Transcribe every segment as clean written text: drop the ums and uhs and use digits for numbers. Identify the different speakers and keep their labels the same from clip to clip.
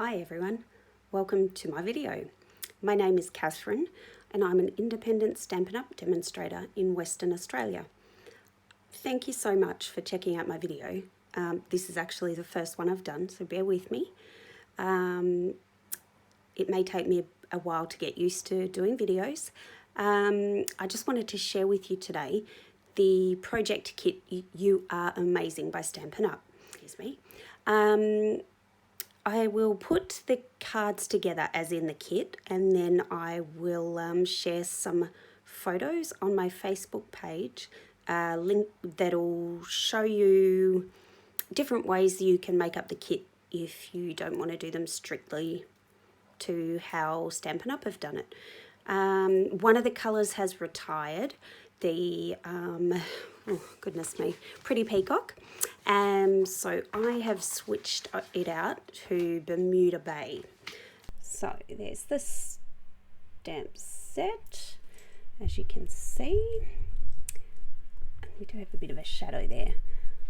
Speaker 1: Hi everyone, welcome to my video. My name is Catherine and I'm an independent Stampin' Up! Demonstrator in Western Australia. Thank you so much for checking out my video. This is actually the first one I've done, so bear with me. It may take me a while to get used to doing videos. I just wanted to share with you today the project kit You Are Amazing by Stampin' Up! Excuse me. I will put the cards together as in the kit, and then I will share some photos on my Facebook page, link that'll show you different ways you can make up the kit if you don't want to do them strictly to how Stampin' Up! Have done it. One of the colours has retired, the oh goodness me, Pretty Peacock. So I have switched it out to Bermuda Bay. So there's the stamp set, as you can see. We do have a bit of a shadow there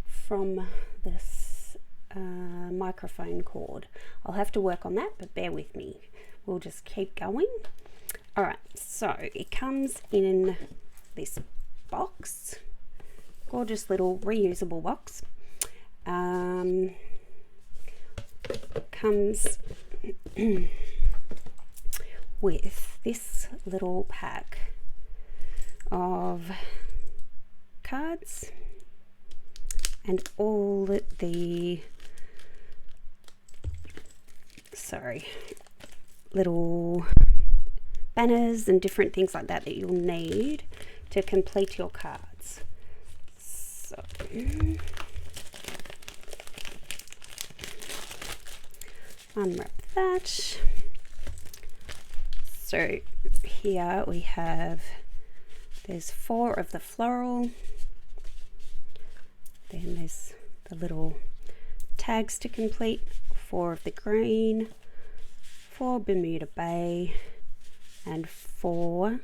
Speaker 1: from this microphone cord. I'll have to work on that, but bear with me. We'll just keep going. All right, so it comes in this box, gorgeous little reusable box. Comes with this little pack of cards and all the little banners and different things like that you'll need to complete your cards. So unwrap that. So here we have, there's 4 of the floral, then there's the little tags to complete, 4 of the green, 4 Bermuda Bay, and 4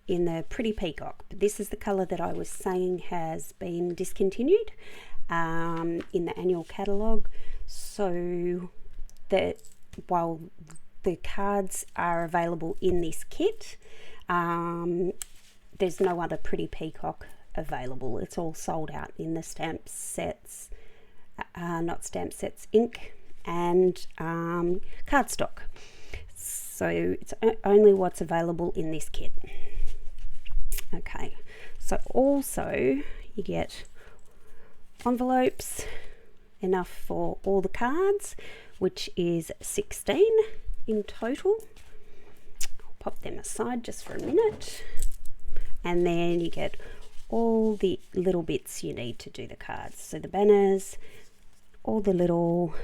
Speaker 1: in the Pretty Peacock. But this is the colour that I was saying has been discontinued in the annual catalogue. So that while the cards are available in this kit, there's no other Pretty Peacock available. It's all sold out in the stamp sets, not stamp sets, ink and cardstock. So it's only what's available in this kit. Okay, so also you get envelopes, enough for all the cards, which is 16 in total. I'll pop them aside just for a minute. And then you get all the little bits you need to do the cards. So the banners, all the little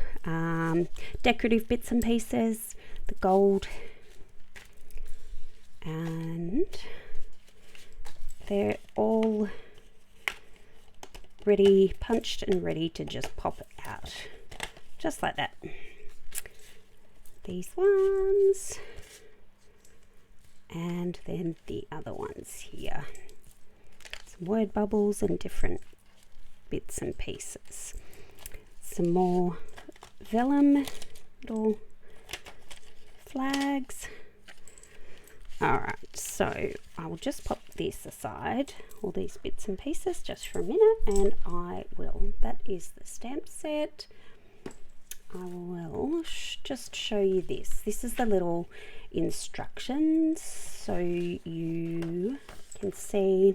Speaker 1: decorative bits and pieces, the gold, and they're all ready, punched and ready to just pop out. Just like that. These ones, and then the other ones here. Some word bubbles and different bits and pieces. Some more vellum, little flags. Alright, so I will just pop this aside, all these bits and pieces, just for a minute, and I will. That is the stamp set. I will just show you this. This is the little instructions, so you can see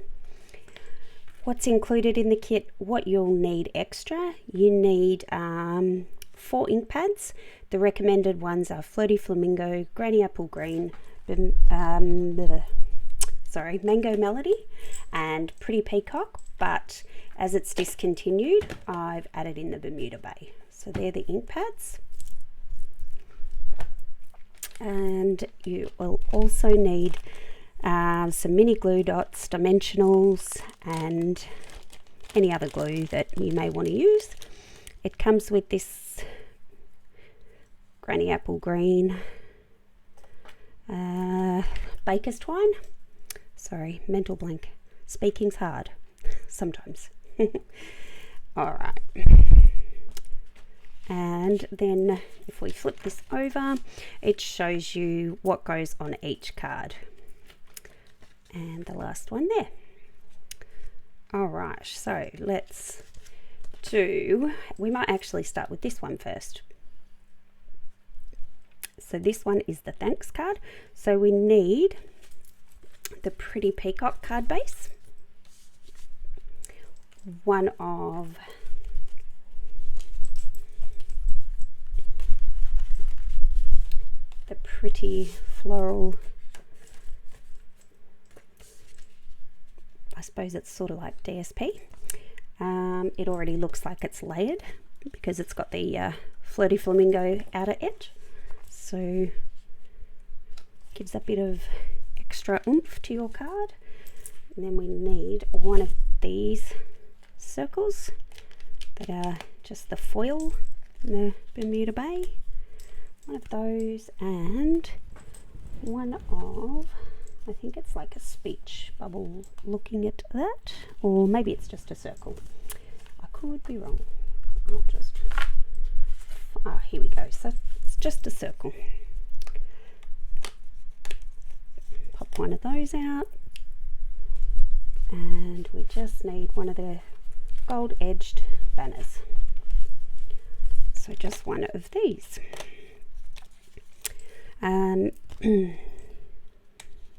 Speaker 1: what's included in the kit, what you'll need extra. You need 4 ink pads. The recommended ones are Flirty Flamingo, Granny Apple Green, Mango Melody, and Pretty Peacock, but as it's discontinued, I've added in the Bermuda Bay. So they're the ink pads. And you will also need some mini glue dots, dimensionals, and any other glue that you may want to use. It comes with this Granny Apple Green baker's twine. Sorry, mental blank. Speaking's hard sometimes. All right. And then if we flip this over, it shows you what goes on each card. And the last one there. All right, so let's do, we might actually start with this one first. So this one is the thanks card. So we need the Pretty Peacock card base, one of the Pretty Floral, I suppose it's sort of like DSP. It already looks like it's layered because it's got the Flirty Flamingo outer edge, so gives a bit of extra oomph to your card. And then we need one of these circles that are just the foil in the Bermuda Bay, one of those, and one of, I think it's like a speech bubble looking at that, or maybe it's just a circle. I could be wrong. I'll just, here we go. So it's just a circle. Pop one of those out, and we just need one of the gold edged banners. So just one of these.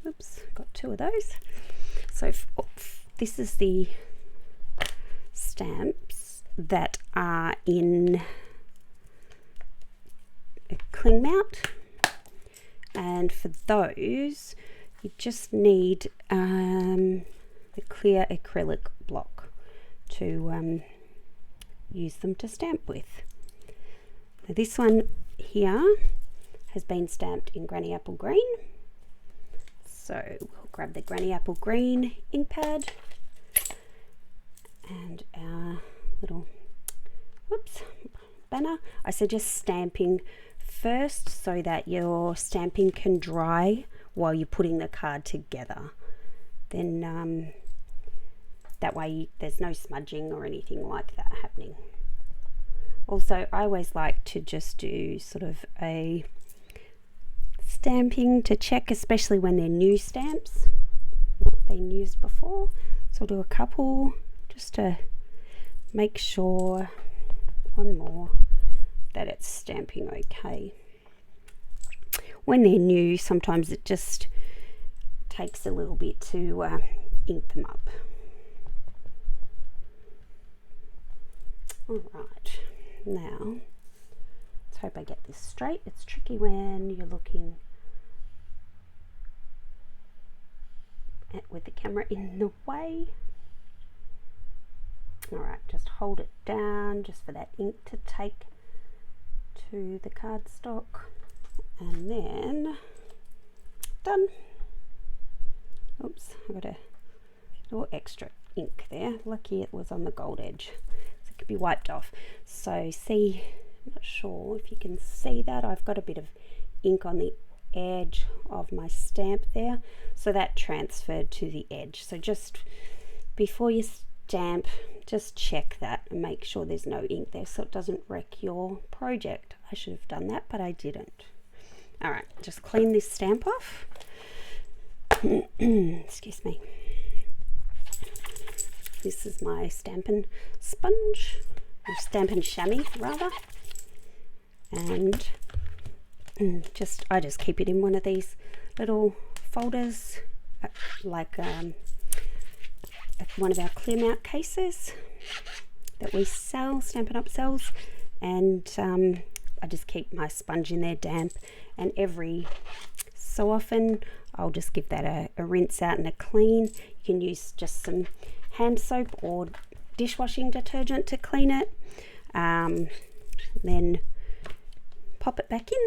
Speaker 1: Oops, got two of those. So this is the stamps that are in a cling mount, and for those you just need the clear acrylic block to use them to stamp with. Now this one here has been stamped in Granny Apple Green. So we'll grab the Granny Apple Green ink pad and our little banner. I suggest stamping first so that your stamping can dry while you're putting the card together. Then that way there's no smudging or anything like that happening. Also, I always like to just do sort of a stamping to check, especially when they're new stamps, not been used before. So I'll do a couple just to make sure, one more, that it's stamping okay. When they're new, sometimes it just takes a little bit to ink them up. All right, now let's hope I get this straight. It's tricky when you're looking with the camera in the way. All right, just hold it down just for that ink to take to the cardstock, and then done. Oops, I got a little extra ink there. Lucky it was on the gold edge, so it could be wiped off. So see, I'm not sure if you can see that, I've got a bit of ink on the edge of my stamp there, so that transferred to the edge. So just before you stamp, just check that and make sure there's no ink there so it doesn't wreck your project. I should have done that, but I didn't. All right, just clean this stamp off. Excuse me. This is my Stampin' sponge, or Stampin' chamois rather, and I just keep it in one of these little folders, like one of our clear mount cases that we sell, Stampin' Up sells, and I just keep my sponge in there damp, and every so often I'll just give that a rinse out and a clean. You can use just some hand soap or dishwashing detergent to clean it, then pop it back in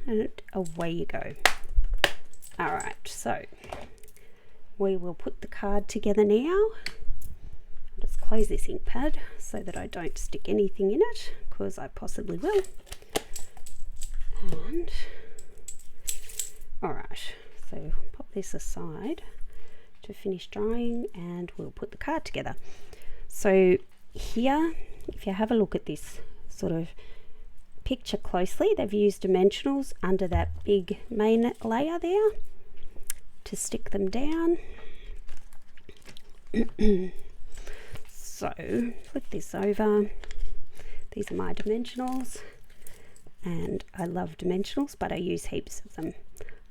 Speaker 1: and away you go. All right, so we will put the card together now. I'll just close this ink pad so that I don't stick anything in it, because I possibly will. And all right, so pop this aside to finish drying, and we'll put the card together. So here, if you have a look at this sort of picture closely, they've used dimensionals under that big main layer there to stick them down. So flip this over. These are my dimensionals, and I love dimensionals, but I use heaps of them.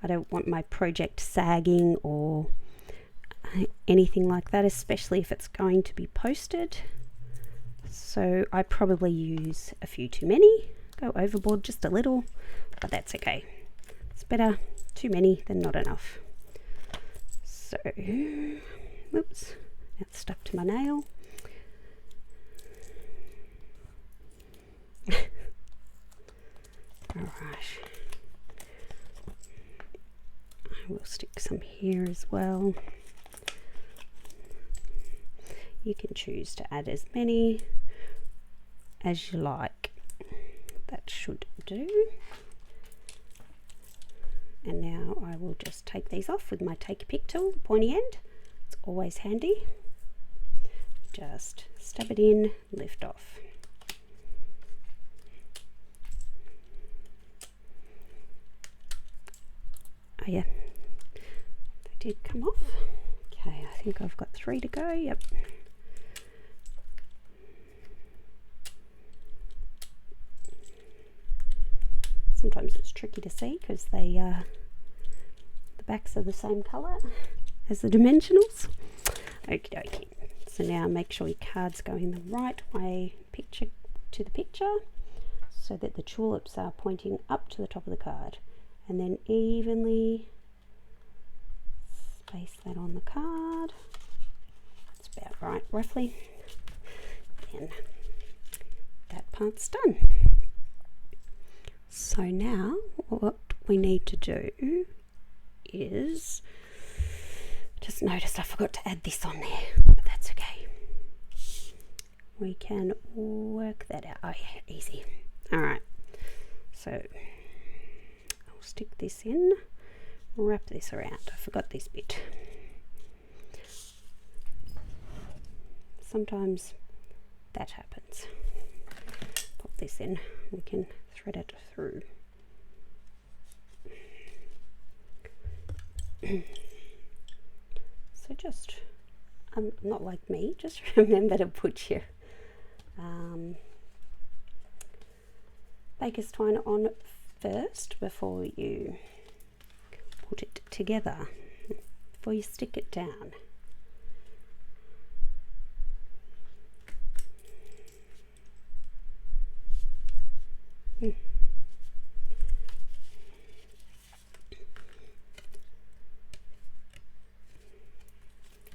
Speaker 1: I don't want my project sagging or anything like that, especially if it's going to be posted. So I probably use a few too many, go overboard just a little, but that's okay. It's better too many than not enough. So, whoops, it's stuck to my nail. Alright, I will stick some here as well. You can choose to add as many as you like. That should do. And now I will just take these off with my take a pick tool, pointy end. It's always handy. Just stab it in, lift off. Oh yeah, they did come off. Okay, I think I've got 3 to go. Yep. Sometimes it's tricky to see because they the backs are the same colour as the dimensionals. Okie dokie. So now make sure your card's going the right way, picture to the picture, so that the tulips are pointing up to the top of the card, and then evenly space that on the card. That's about right, roughly. And that part's done. So now what we need to do is, just noticed I forgot to add this on there, but that's okay. We can work that out. Oh yeah, easy. All right, so I'll stick this in, wrap this around. I forgot this bit. Sometimes that happens. Pop this in, we can thread it through. So just, not like me, just remember to put your baker's twine on first before you put it together, before you stick it down.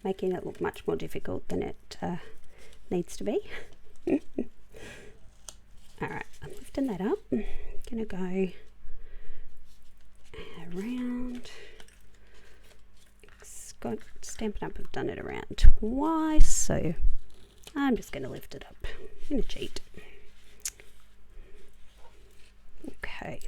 Speaker 1: Making it look much more difficult than it needs to be. Alright, I'm lifting that up. I'm gonna go around. It's got Stampin' Up! I've done it around twice, so I'm just gonna lift it up. I'm gonna cheat. Okay.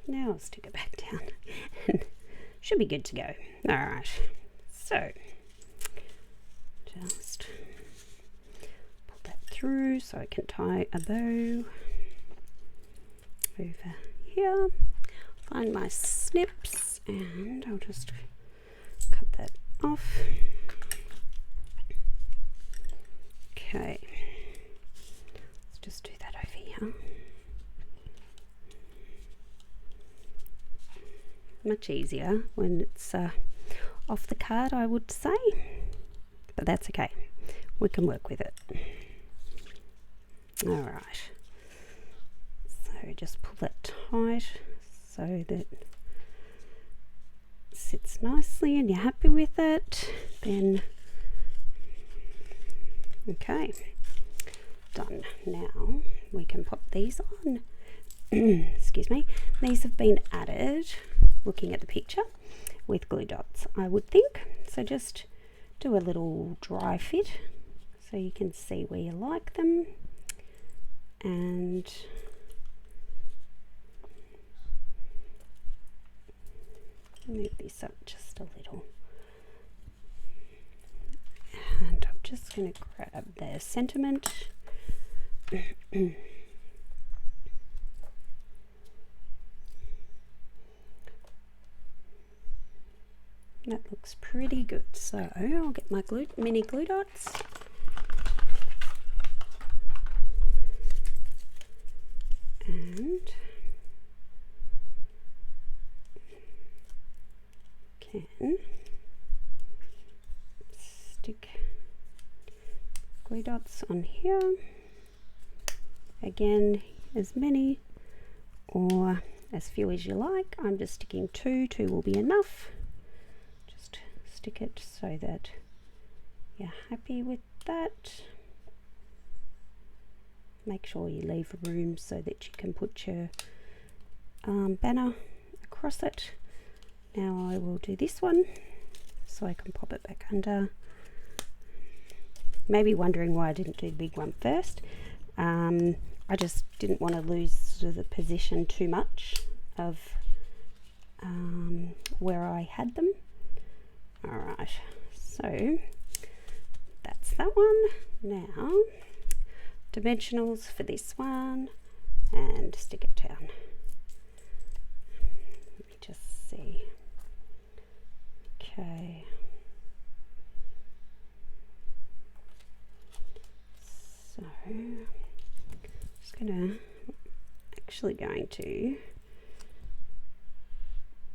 Speaker 1: Now I'll stick it back down and should be good to go. Alright, so just pull that through so I can tie a bow over here. Find my snips and I'll just cut that off. Okay, let's just do that over here. Much easier when it's off the card, I would say, but that's okay, we can work with it. All right, so just pull that tight so that it sits nicely and you're happy with it. Then okay, done. Now we can pop these on. Excuse me. These have been added, looking at the picture, with glue dots, I would think. So just do a little dry fit so you can see where you like them, and move this up just a little. just going to grab the sentiment. That looks pretty good. So I'll get my mini glue dots. And can stick glue dots on here. Again, as many or as few as you like. I'm just sticking 2. 2 will be enough. Just stick it so that you're happy with that. Make sure you leave room so that you can put your banner across it. Now I will do this one so I can pop it back under. Maybe wondering why I didn't do the big one first. I just didn't want to lose the position too much of where I had them. Alright, so that's that one. Now dimensionals for this one and stick it down. Let me just see. Okay. So I'm just actually going to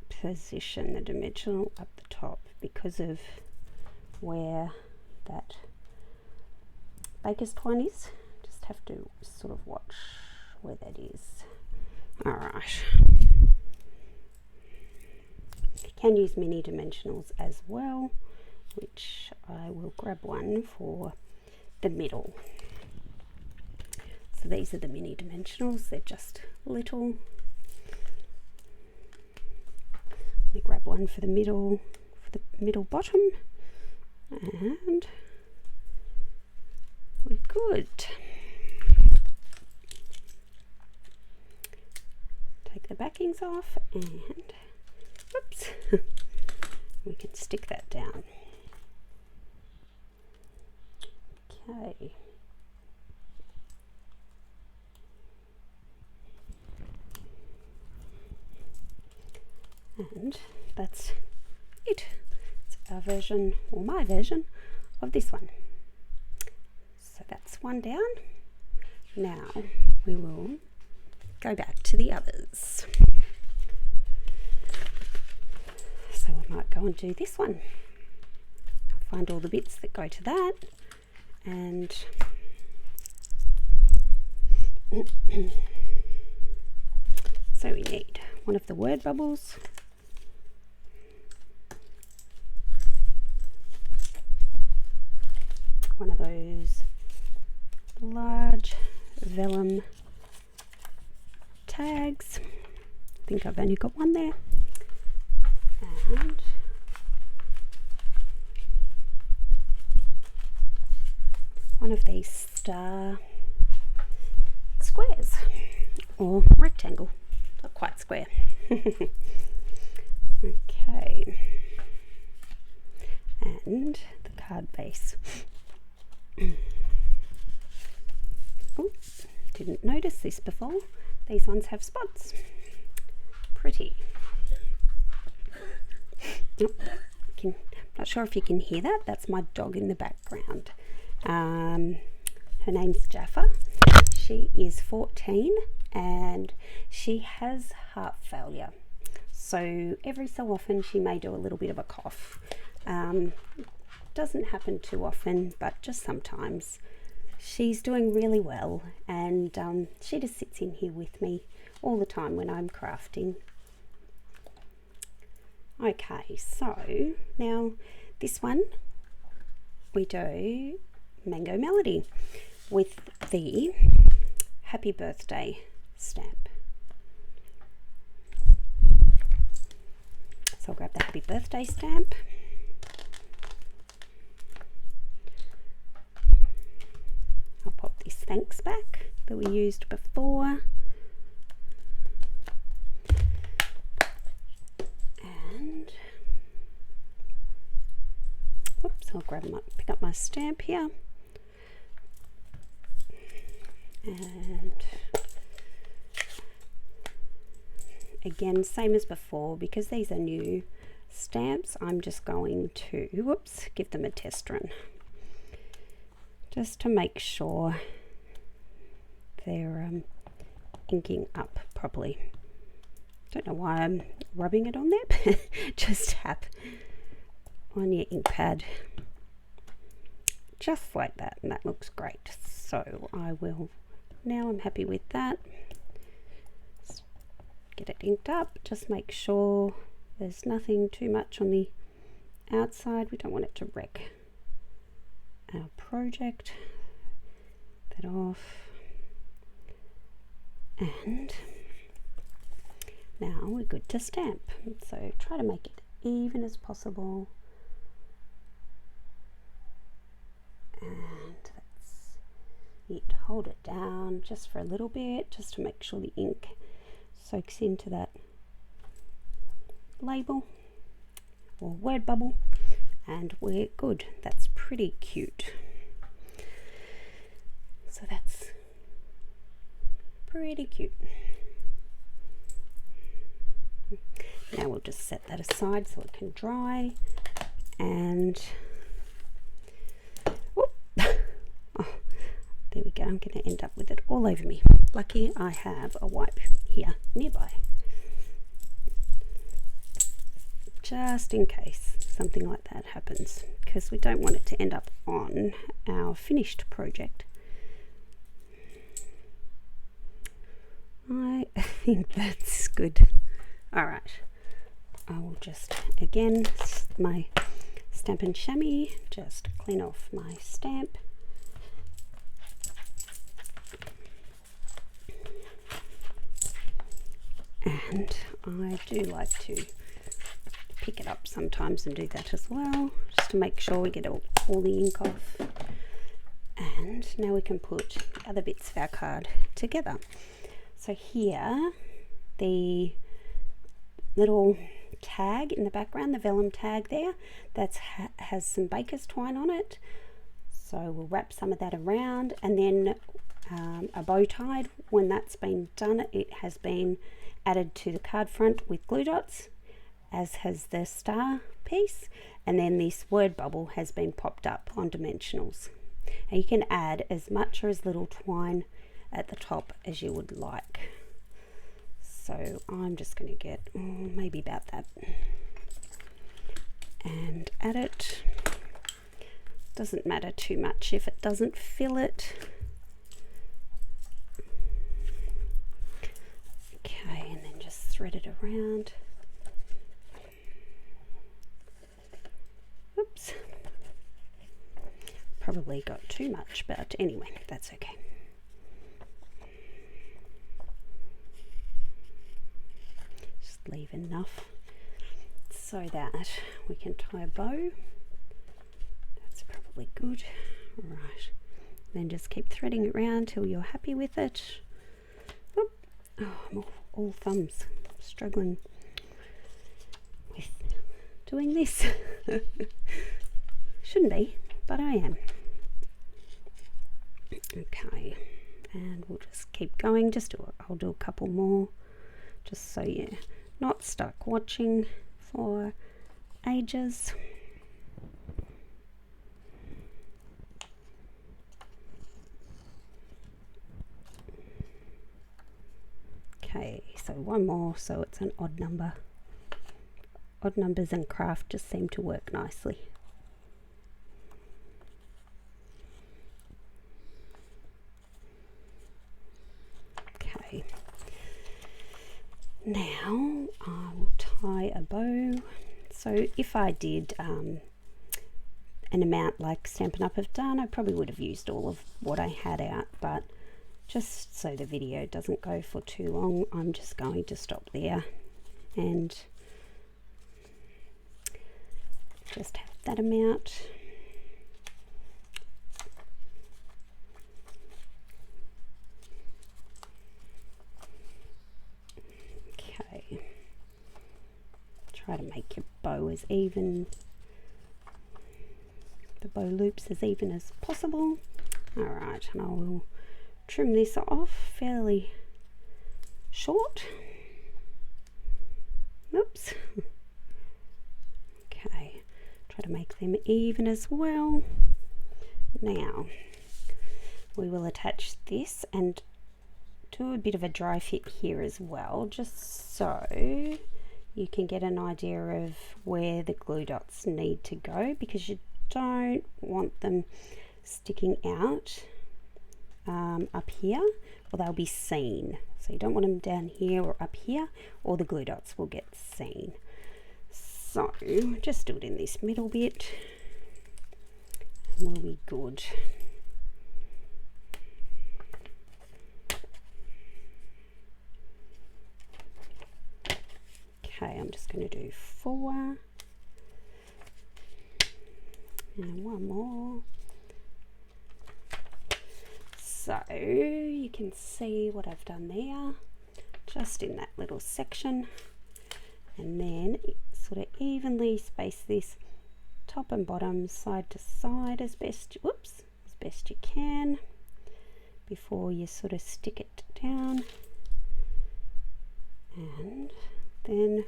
Speaker 1: position the dimensional up the top because of where that baker's twine is. Just have to sort of watch where that is. Alright. You can use mini dimensionals as well, which I will grab one for the middle. So these are the mini dimensionals, they're just little. I grab one for the middle bottom, and we're good. Take the backings off and whoops, we can stick that down. Okay. And that's it. It's our version, or my version, of this one. So that's one down. Now we will go back to the others. So I might go and do this one. I'll find all the bits that go to that, and so we need one of the word bubbles, one of those large vellum tags. I think I've only got one there. And one of these star squares or rectangle, not quite square. Okay, and the card base. Oh, didn't notice this before. These ones have spots. Pretty. Oh, not sure if you can hear that. That's my dog in the background. Her name's Jaffa. She is 14 and she has heart failure. So every so often she may do a little bit of a cough. Doesn't happen too often, but just sometimes. She's doing really well, and she just sits in here with me all the time when I'm crafting. Okay, so now this one we do Mango Melody with the Happy Birthday stamp. So I'll grab the Happy Birthday stamp. I'll pop this thanks back that we used before. And whoops. So I'll pick up my stamp here, and again, same as before, because these are new stamps, I'm just going to, whoops, give them a test run, just to make sure they're inking up properly. Don't know why I'm rubbing it on there, but just tap on your ink pad just like that, and that looks great. So I will, now I'm happy with that, get it inked up. Just make sure there's nothing too much on the outside. We don't want it to wreck our project. That off, and now we're good to stamp. So try to make it even as possible, and that's it. Hold it down just for a little bit, just to make sure the ink soaks into that label or word bubble, and we're good. That's pretty cute. So that's pretty cute. Now we'll just set that aside so it can dry, and whoop. Oh, there we go. I'm going to end up with it all over me. Lucky I have a wipe here nearby, just in case something like that happens, because we don't want it to end up on our finished project. I think that's good. All right, I will just, again, my Stampin' Chamois, just clean off my stamp. And I do like to pick it up sometimes and do that as well, just to make sure we get all the ink off. And now we can put other bits of our card together. So here, the little tag in the background, the vellum tag there, that has some baker's twine on it. So we'll wrap some of that around, and then a bow tied. When that's been done, it has been added to the card front with glue dots, as has the star piece, and then this word bubble has been popped up on dimensionals. And you can add as much or as little twine at the top as you would like. So I'm just going to get maybe about that and add it. Doesn't matter too much if it doesn't fill it. Okay, and then just thread it around. Oops, probably got too much, but anyway, that's okay. Just leave enough so that we can tie a bow. That's probably good. All right, then just keep threading it around till you're happy with it. Oop. Oh, I'm all thumbs, struggling with doing this. Shouldn't be, but I am. Okay, and we'll just keep going. I'll do a couple more, just so you're not stuck watching for ages. Okay, so one more, so it's an odd number. Odd numbers in craft just seem to work nicely. Okay, now I will tie a bow. So if I did an amount like Stampin' Up! Have done, I probably would have used all of what I had out, but just so the video doesn't go for too long, I'm just going to stop there and just have that amount. Okay, try to make your bow as even the bow loops as even as possible. Alright, and I will trim this off fairly short. Oops. Okay, try to make them even as well. Now we will attach this and do a bit of a dry fit here as well, just so you can get an idea of where the glue dots need to go, because you don't want them sticking out up here, or they'll be seen. So you don't want them down here or up here, or the glue dots will get seen. So just do it in this middle bit and we'll be good. Okay, I'm just going to do 4 and 1 more. So you can see what I've done there, just in that little section, and then sort of evenly space this top and bottom, side to side as best, whoops, as best you can before you sort of stick it down, and then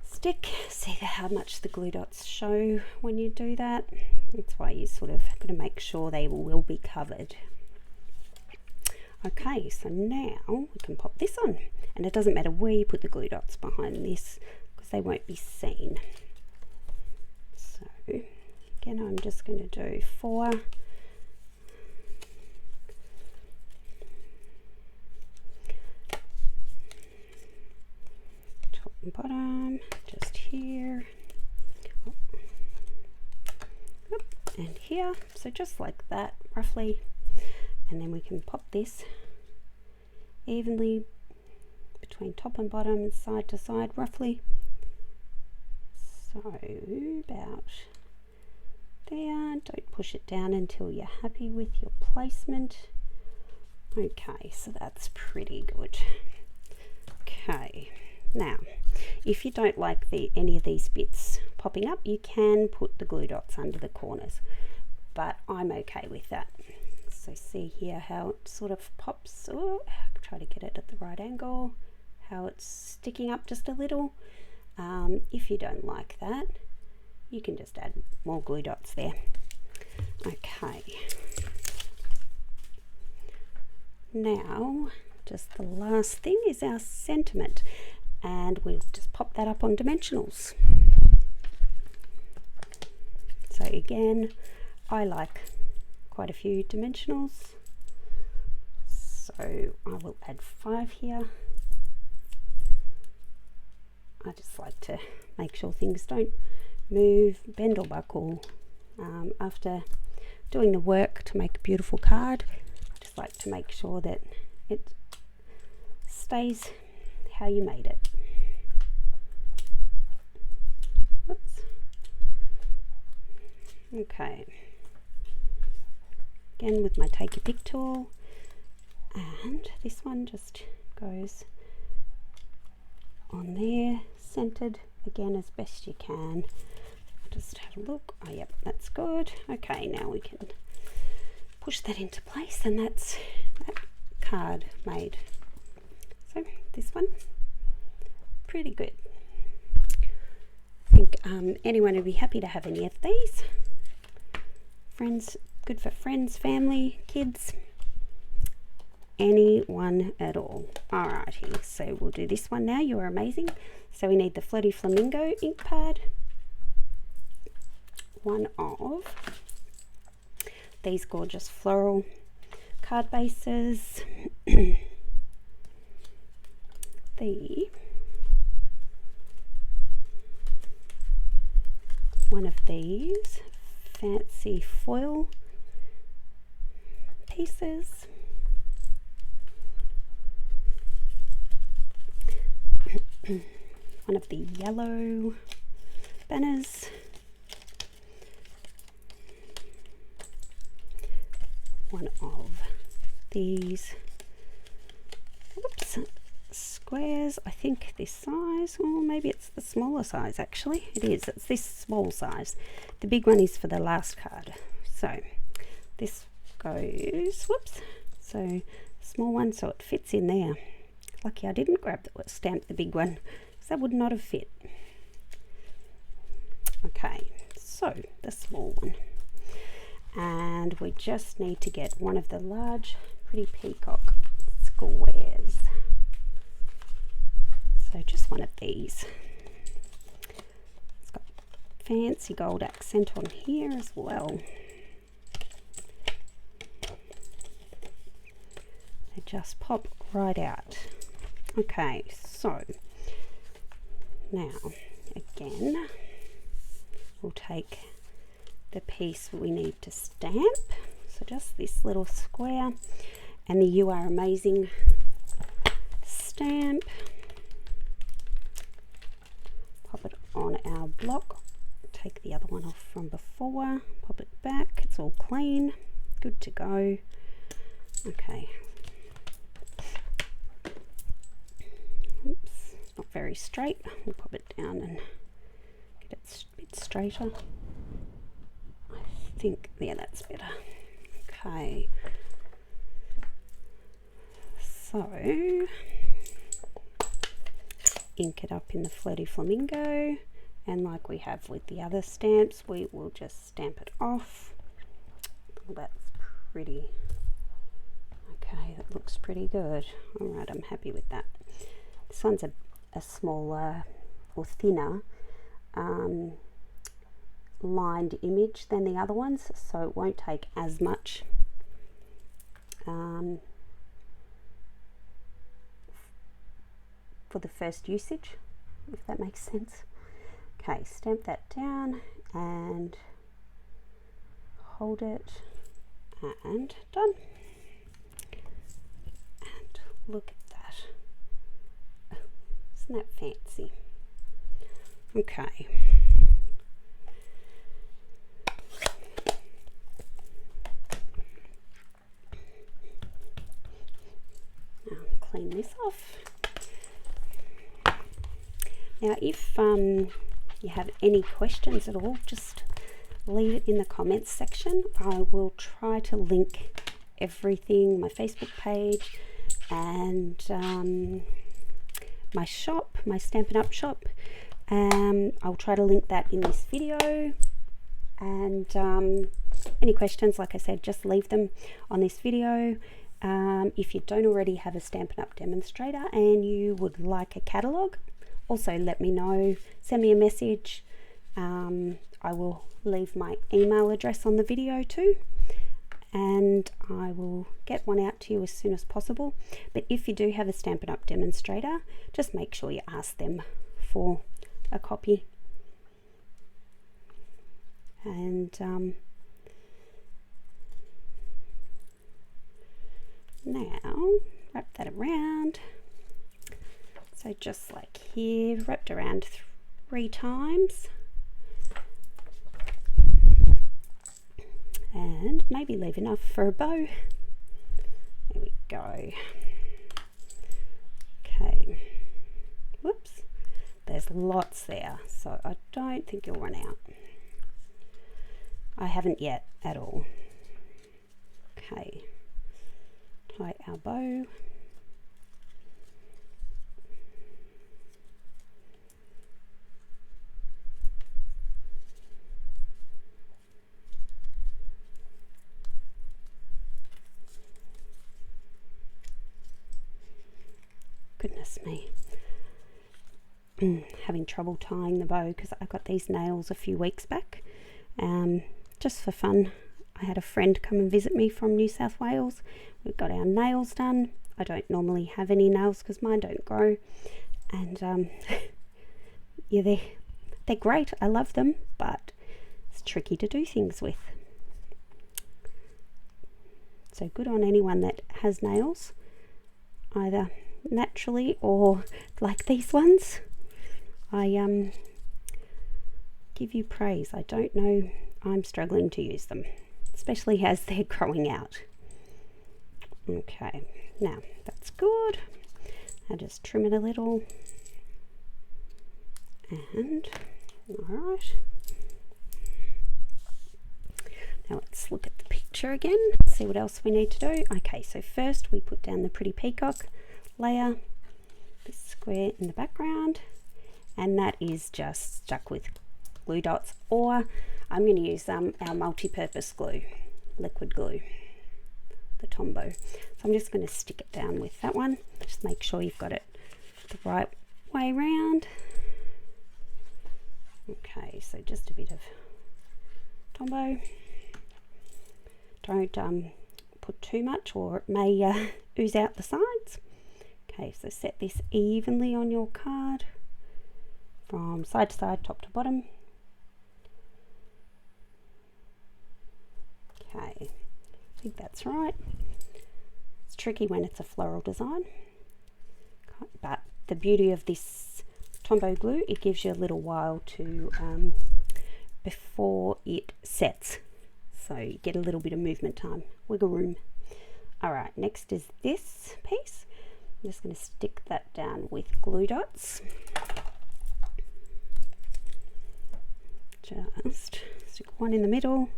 Speaker 1: stick. See how much the glue dots show when you do that. That's why you sort of got to make sure they will be covered. Okay, so now we can pop this on, and it doesn't matter where you put the glue dots behind this because they won't be seen. So again, I'm just going to do 4. Top and bottom, just here. And here, so just like that roughly, and then we can pop this evenly between top and bottom and side to side roughly, so about there. Don't push it down until you're happy with your placement. Okay, so that's pretty good. Okay, now if you don't like any of these bits popping up, you can put the glue dots under the corners, but I'm okay with that. So see here how it sort of pops. Oh, try to get it at the right angle, how it's sticking up just a little. If you don't like that, you can just add more glue dots there. Okay, now just the last thing is our sentiment, and we'll just pop that up on dimensionals. So again, I like quite a few dimensionals, so I will add 5 here. I just like to make sure things don't move, bend or buckle. After doing the work to make a beautiful card, I just like to make sure that it stays how you made it. Whoops. Okay, again with my take your pick tool, and this one just goes on there, centered again as best you can. Just have a look. Oh yep, that's good. Okay, now we can push that into place, and that's that card made. So this one, pretty good. I think anyone would be happy to have any of these. Friends, good for friends, family, kids, anyone at all. Alrighty, so we'll do this one now. You are amazing. So we need the Floaty Flamingo ink pad, one of these gorgeous floral card bases, one of these fancy foil pieces, one of the yellow banners, one of these squares, I think this size, or maybe it's the smaller size actually. It is, it's this small size. The big one is for the last card. So this goes, whoops, so small one, so it fits in there. Lucky I didn't stamp the big one, because that would not have fit. Okay, so the small one. And we just need to get one of the large Pretty Peacock squares. So just one of these. It's got fancy gold accent on here as well. They just pop right out. Okay, so now again we'll take the piece we need to stamp, so just this little square and the You Are Amazing stamp. Pop it on our block, take the other one off from before, pop it back, it's all clean, good to go. Okay, oops, it's not very straight, we'll pop it down and get it a bit straighter. I think, yeah, that's better. Okay, so ink it up in the Flirty Flamingo, and like we have with the other stamps, we will just stamp it off. Well, that's pretty, okay, that looks pretty good. All right, I'm happy with that. This one's a smaller or thinner lined image than the other ones, so it won't take as much for the first usage, if that makes sense. Okay, stamp that down and hold it, and done. And look at that, isn't that fancy? Okay, now clean this off. Now if you have any questions at all, just leave it in the comments section. I will try to link everything, my Facebook page and my shop, my Stampin' Up shop. I'll try to link that in this video, and any questions, like I said, just leave them on this video. If you don't already have a Stampin' Up demonstrator and you would like a catalogue, also let me know, send me a message. I will leave my email address on the video too, and I will get one out to you as soon as possible. But if you do have a Stampin' Up demonstrator, just make sure you ask them for a copy. And now wrap that around. So just like here, wrapped around 3 times, and maybe leave enough for a bow. There we go. Okay, whoops, there's lots there, so I don't think you'll run out. I haven't yet at all. Okay, tie our bow. Goodness me, having trouble tying the bow because I got these nails a few weeks back, just for fun. I had a friend come and visit me from New South Wales. We got our nails done. I don't normally have any nails because mine don't grow, and yeah, they're great. I love them, but it's tricky to do things with. So good on anyone that has nails, either naturally or like these ones. I give you praise. I don't know, I'm struggling to use them, especially as they're growing out. Okay, now that's good. Now just trim it a little. And alright. Now let's look at the picture again, see what else we need to do. Okay, so first we put down the Pretty Peacock layer, this square in the background, and that is just stuck with glue dots, or I'm going to use our multi-purpose glue, liquid glue, the Tombow. So I'm just going to stick it down with that one. Just make sure you've got it the right way round. Okay, so just a bit of Tombow. Don't put too much or it may ooze out the sides. Okay, so set this evenly on your card from side to side, top to bottom. Okay, I think that's right. It's tricky when it's a floral design, but the beauty of this Tombow glue, it gives you a little while to before it sets, so you get a little bit of movement time, wiggle room. Alright, next is this piece. I'm just going to stick that down with glue dots. Just stick one in the middle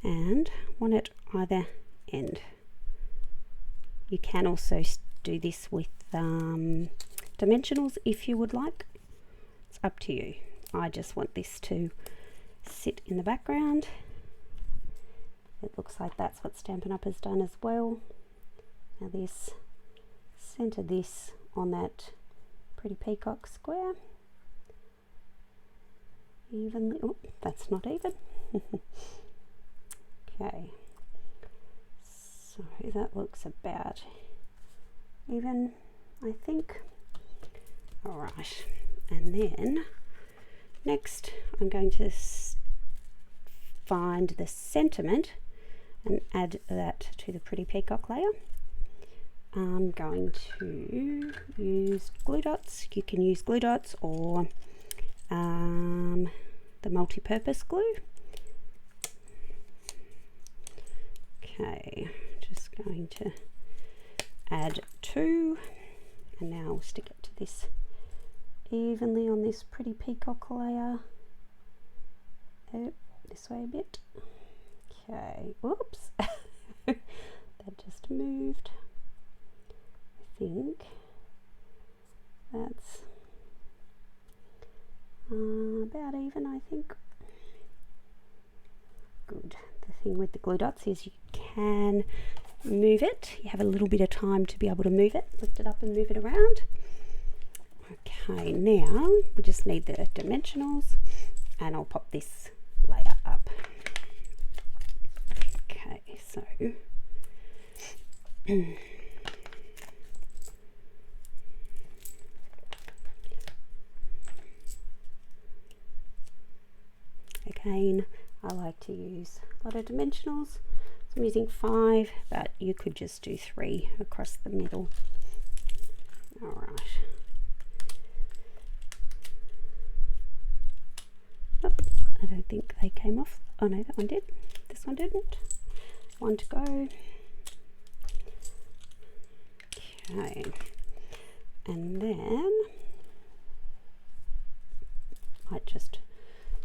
Speaker 1: and one at either end. You can also do this with dimensionals if you would like. It's up to you. I just want this to sit in the background. It looks like that's what Stampin' Up! Has done as well. Now this, center this on that Pretty Peacock square evenly. Oh, that's not even. Okay, so that looks about even, I think. Alright, and then next I'm going to find the sentiment and add that to the Pretty Peacock layer. I'm going to use glue dots. You can use glue dots or the multi-purpose glue. Okay, just going to add 2, and now I'll stick it to this evenly on this Pretty Peacock layer. Oh, this way a bit. Okay, whoops, that just moved. I think that's about even, I think. Good. The thing with the glue dots is you can move it. You have a little bit of time to be able to move it. Lift it up and move it around. Okay, now we just need the dimensionals, and I'll pop this layer up. Okay, so again, I like to use a lot of dimensionals. So I'm using 5, but you could just do 3 across the middle. Alright. Oh, I don't think they came off. Oh no, that one did. This one didn't. One to go. Okay. And then I just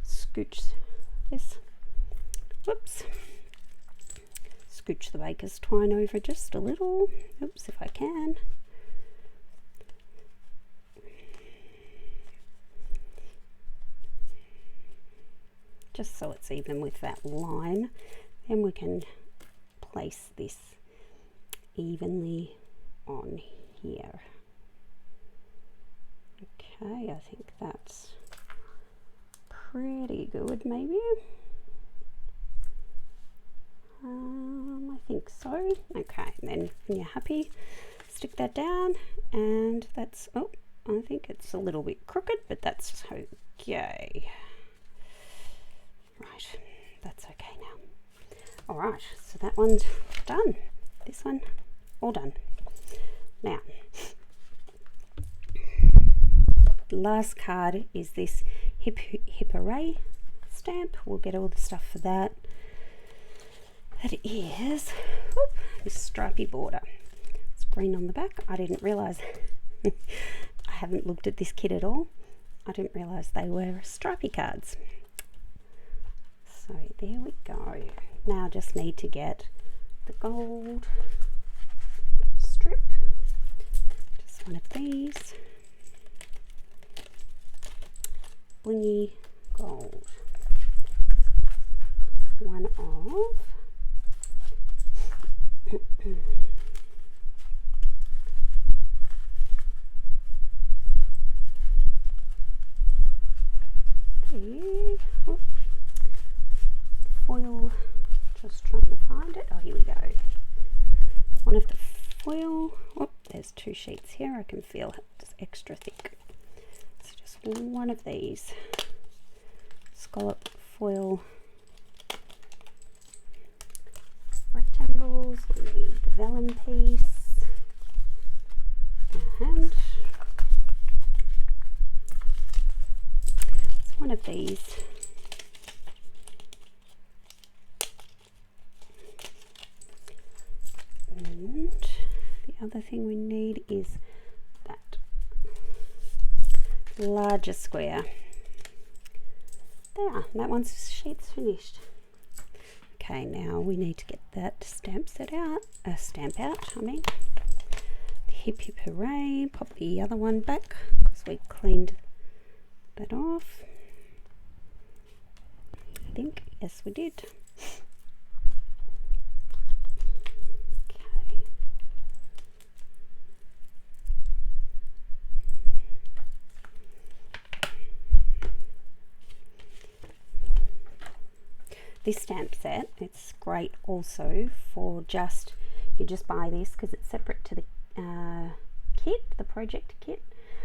Speaker 1: scooch this. Whoops. Scooch the baker's twine over just a little. Oops, if I can. Just so it's even with that line. Then we can place this evenly on here. Okay, I think that's pretty good, maybe. I think so. Okay, and then when you're happy, stick that down, and that's, oh, I think it's a little bit crooked, but that's okay. Right, that's okay now. Alright, so that one's done. This one, all done. Now, the last card is this Hip Hooray stamp. We'll get all the stuff for that. That is this stripy border. It's green on the back. I didn't realise, I haven't looked at this kit at all. I didn't realise they were stripy cards. So there we go. Now I just need to get the gold strip, just one of these, blingy gold, one of the foil, just trying to find it. Oh, here we go. One of the foil, oh, there's two sheets here. I can feel it's extra thick. So just one of these scallop foil rectangles. We need the vellum piece and it's one of these. And the other thing we need is that larger square. There, that one's sheet's finished. Okay, now we need to get that stamp out. I mean. Hip hip hooray. Pop the other one back because we cleaned that off. I think, yes we did. Okay. This stamp set, it's great also for just, you just buy this because it's separate to the kit, the project kit.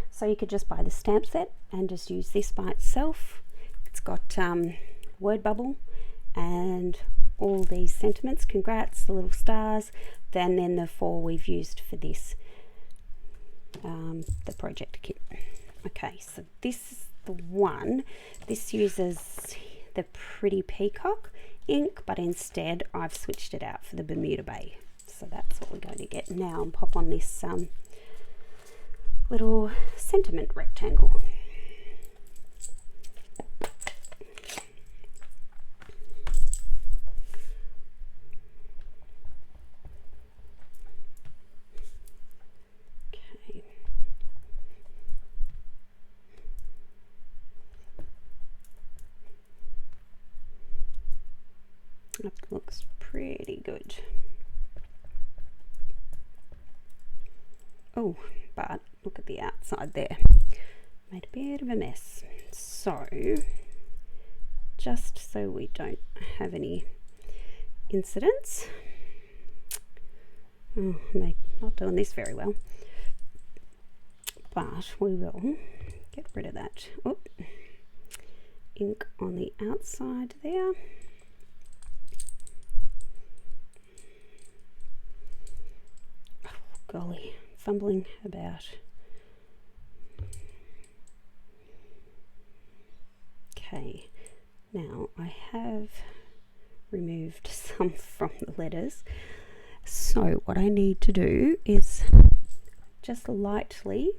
Speaker 1: So you could just buy the stamp set and just use this by itself. It's got word bubble and all these sentiments, congrats, the little stars, then the 4 we've used for this, the project kit. Okay, so this is the one. This uses the Pretty Peacock ink, but instead I've switched it out for the Bermuda Bay. So that's what we're going to get now and pop on this little sentiment rectangle. Okay. That looks pretty good. Oh, but look at the outside there. Made a bit of a mess. So, just so we don't have any incidents. Oh, I'm not doing this very well. But we will get rid of that ink on the outside there. Oh, golly. Fumbling about. Okay, now I have removed some from the letters, so what I need to do is just lightly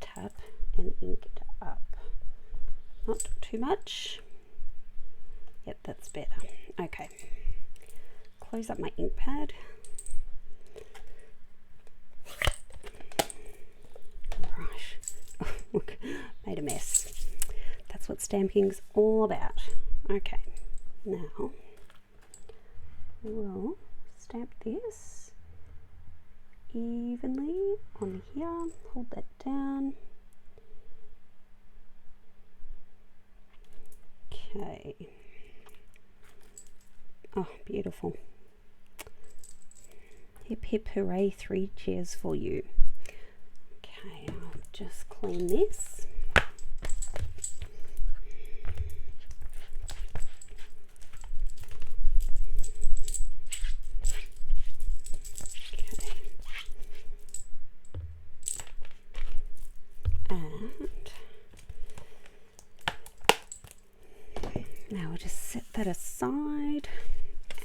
Speaker 1: tap and ink it up, not too much. Yep, that's better. Okay, close up my ink pad. Look, made a mess. That's what stamping's all about. Okay, now we'll stamp this evenly on here. Hold that down. Okay. Oh, beautiful. Hip hip hooray, 3 cheers for you. Okay, I'll just clean this. Okay. And now we'll just set that aside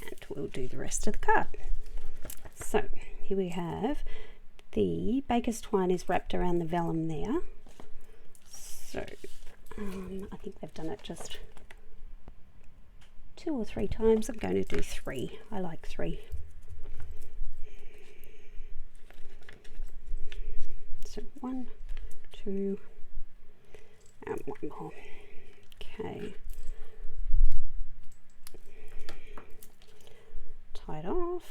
Speaker 1: and we'll do the rest of the card. So here we have the baker's twine is wrapped around the vellum there. So I think they've done it just 2 or 3 times. I'm going to do 3. I like 3. So 1, 2, and 1 more. Okay. Tie it off.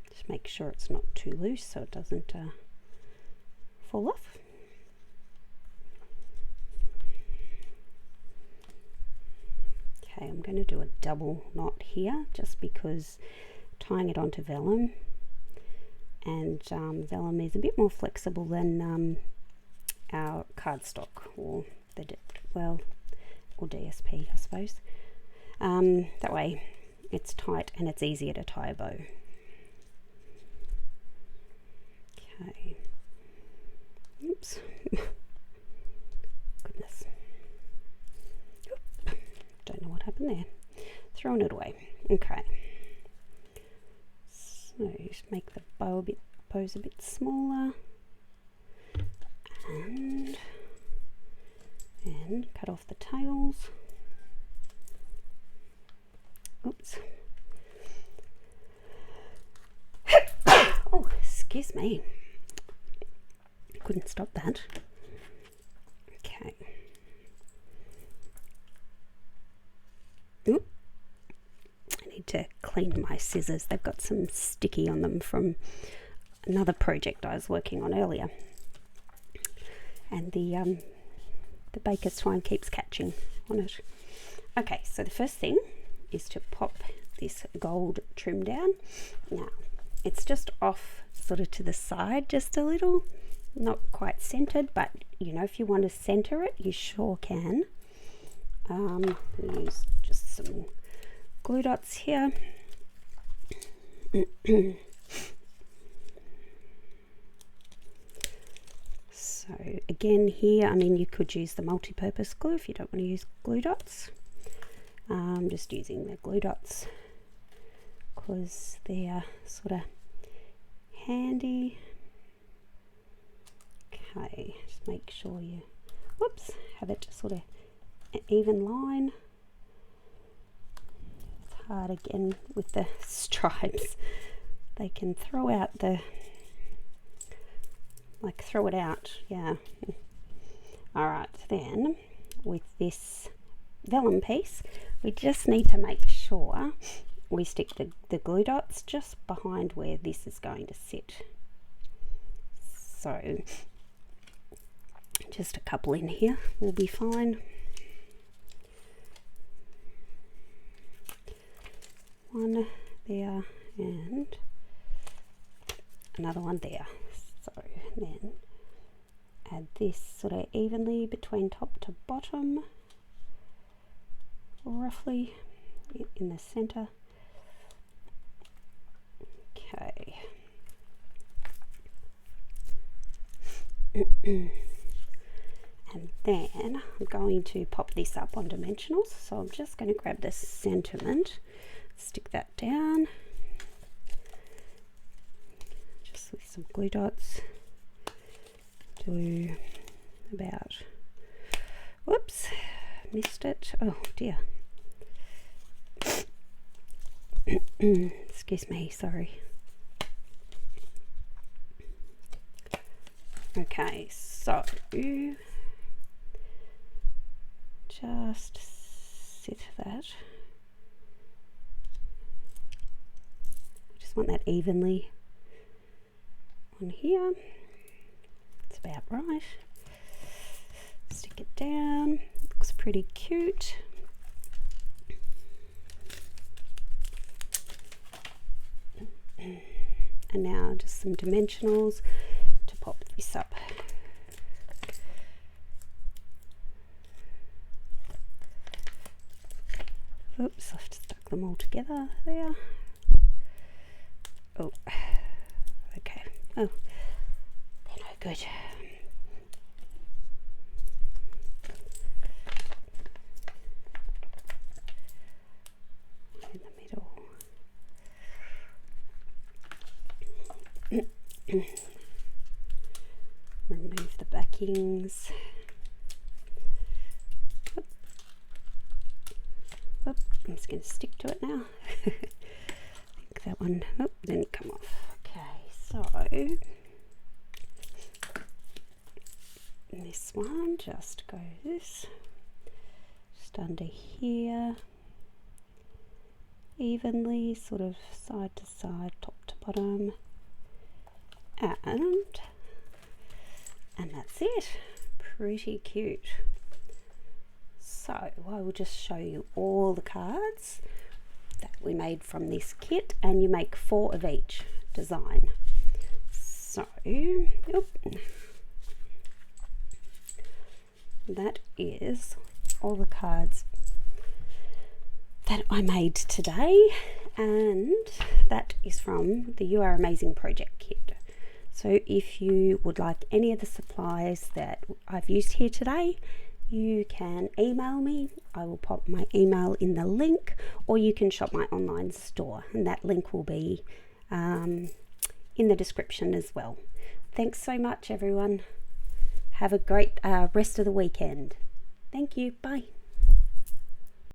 Speaker 1: Just make sure it's not too loose so it doesn't fall off. Okay, I'm going to do a double knot here just because tying it onto vellum, and vellum is a bit more flexible than our cardstock or or DSP, I suppose. That way it's tight and it's easier to tie a bow. Okay. Oops. Goodness. Oop. Don't know what happened there. Throwing it away. Okay. So just make the bows a bit smaller, and cut off the tails. Oops. Oh, excuse me. Couldn't stop that. Okay. Oop. I need to clean my scissors. They've got some sticky on them from another project I was working on earlier. And the baker's twine keeps catching on it. Okay, so the first thing is to pop this gold trim down. Now, it's just off sort of to the side just a little, not quite centered, but you know, if you want to center it, you sure can. Use just some glue dots here. So again here, I mean, you could use the multi-purpose glue if you don't want to use glue dots. I'm just using the glue dots because they're sort of handy. Okay, just make sure you, whoops, have it sort of an even line. It's hard again with the stripes. They can throw out the, like throw it out, yeah. Alright, then with this vellum piece, we just need to make sure we stick the glue dots just behind where this is going to sit. So just a couple in here will be fine. One there and another one there. So then add this sort of evenly between top to bottom, roughly in the center. Okay. And then I'm going to pop this up on dimensionals, so I'm just going to grab the sentiment, stick that down just with some glue dots, do about, whoops, missed it, oh dear. Excuse me, sorry. Okay, so just sit that. I just want that evenly on here. It's about right. Stick it down. Looks pretty cute. And now just some dimensionals to pop this up. Oops, I've stuck them all together there. Oh, okay. Oh, they're no good. In the middle. Remove the backings. Oop, I'm just going to stick to it now. I think that one, didn't come off. Okay, so this one just goes just under here, evenly, sort of side to side, top to bottom, and that's it. Pretty cute. So I will just show you all the cards that we made from this kit, and you make 4 of each design. So that is all the cards that I made today, and that is from the You Are Amazing project kit. So if you would like any of the supplies that I've used here today, you can email me. I will pop my email in the link, or you can shop my online store, and that link will be in the description as well. Thanks so much, everyone. Have a great rest of the weekend. Thank you. Bye.